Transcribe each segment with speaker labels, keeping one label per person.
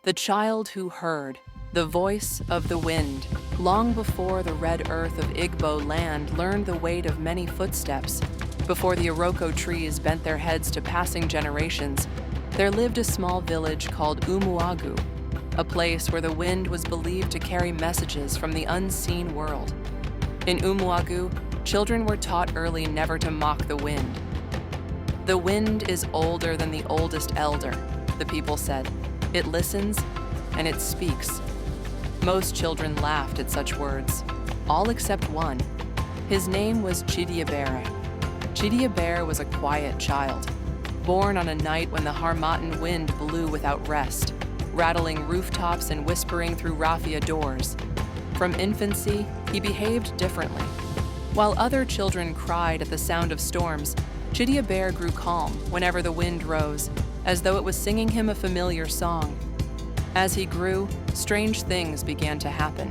Speaker 1: The child who heard the voice of the wind long before the red earth of Igbo land learned the weight of many footsteps. Before the Iroko trees bent their heads to passing generations, there lived a small village called Umuagu, a place where the wind was believed to carry messages from the unseen world. In Umuagu, children were taught early never to mock the wind. The wind is older than the oldest elder, the people said. It listens and it speaks. Most children laughed at such words, all except one. His name was Chidiebere. Chidiebere was a quiet child, born on a night when the Harmattan wind blew without rest, rattling rooftops and whispering through raffia doors. From infancy, he behaved differently. While other children cried at the sound of storms, Chidiebere grew calm whenever the wind rose, as though it was singing him a familiar song. As he grew, strange things began to happen.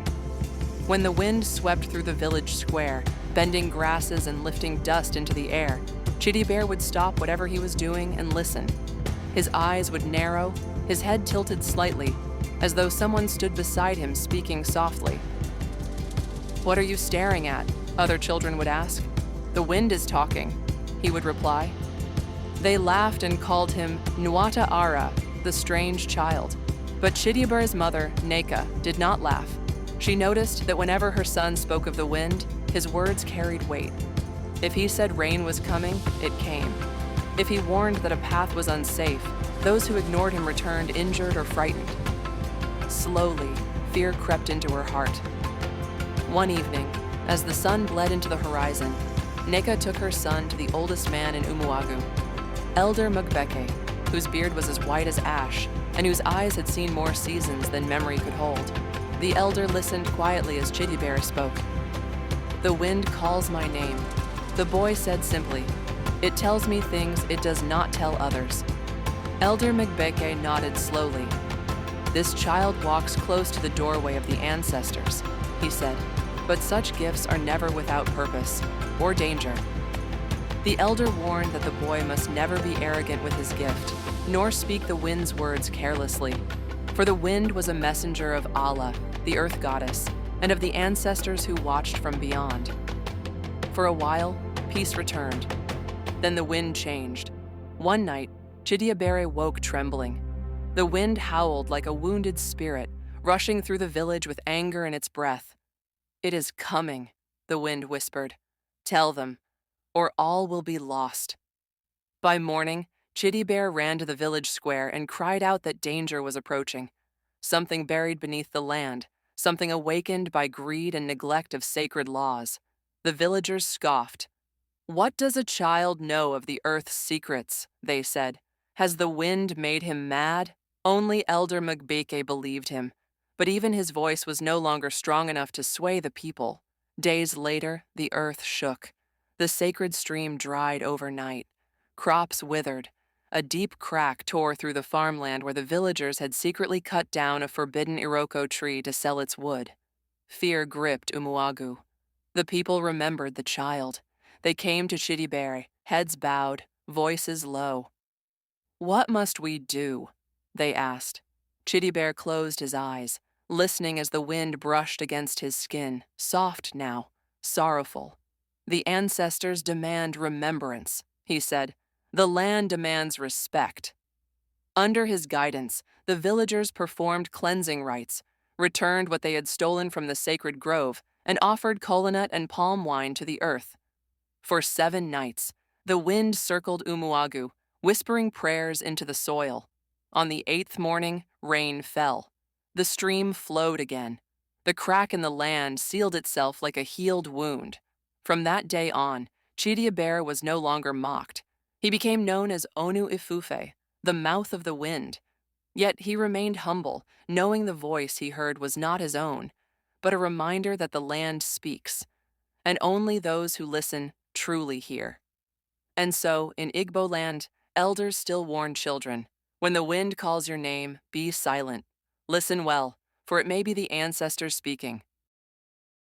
Speaker 1: When the wind swept through the village square, bending grasses and lifting dust into the air, Chidiebere would stop whatever he was doing and listen. His eyes would narrow, his head tilted slightly, as though someone stood beside him speaking softly. "What are you staring at?" other children would ask. "The wind is talking," he would reply. They laughed and called him Nwata Ara, the strange child. But Chidiebere's mother, Neka, did not laugh. She noticed that whenever her son spoke of the wind, his words carried weight. If he said rain was coming, it came. If he warned that a path was unsafe, those who ignored him returned injured or frightened. Slowly, fear crept into her heart. One evening, as the sun bled into the horizon, Neka took her son to the oldest man in Umuagu, Elder Mugbeke, whose beard was as white as ash and whose eyes had seen more seasons than memory could hold. The elder listened quietly as Chidiebere spoke. "The wind calls my name," the boy said simply. "It tells me things it does not tell others." Elder Mugbeke nodded slowly. "This child walks close to the doorway of the ancestors," he said, "but such gifts are never without purpose or danger." The elder warned that the boy must never be arrogant with his gift, nor speak the wind's words carelessly. For the wind was a messenger of Allah, the earth goddess, and of the ancestors who watched from beyond. For a while, peace returned. Then the wind changed. One night, Chidiebere woke trembling. The wind howled like a wounded spirit, rushing through the village with anger in its breath. "It is coming," the wind whispered. "Tell them, or all will be lost." By morning, Chidiebere ran to the village square and cried out that danger was approaching. Something buried beneath the land, something awakened by greed and neglect of sacred laws. The villagers scoffed. "What does a child know of the earth's secrets?" they said. "Has the wind made him mad?" Only Elder Mugbeke believed him, but even his voice was no longer strong enough to sway the people. Days later, the earth shook. The sacred stream dried overnight. Crops withered. A deep crack tore through the farmland where the villagers had secretly cut down a forbidden Iroko tree to sell its wood. Fear gripped Umuagu. The people remembered the child. They came to Chidiebere, heads bowed, voices low. "What must we do?" they asked. Chidiebere closed his eyes, listening as the wind brushed against his skin, soft now, sorrowful. "The ancestors demand remembrance," he said. "The land demands respect." Under his guidance, the villagers performed cleansing rites, returned what they had stolen from the sacred grove, and offered kolanut and palm wine to the earth. For 7 nights, the wind circled Umuagu, whispering prayers into the soil. On the 8th morning, rain fell. The stream flowed again. The crack in the land sealed itself like a healed wound. From that day on, Chidiebere was no longer mocked. He became known as Onu Ifufe, the mouth of the wind. Yet he remained humble, knowing the voice he heard was not his own, but a reminder that the land speaks, and only those who listen truly hear. And so, in Igbo land, elders still warn children, "When the wind calls your name, be silent. Listen well, for it may be the ancestors speaking.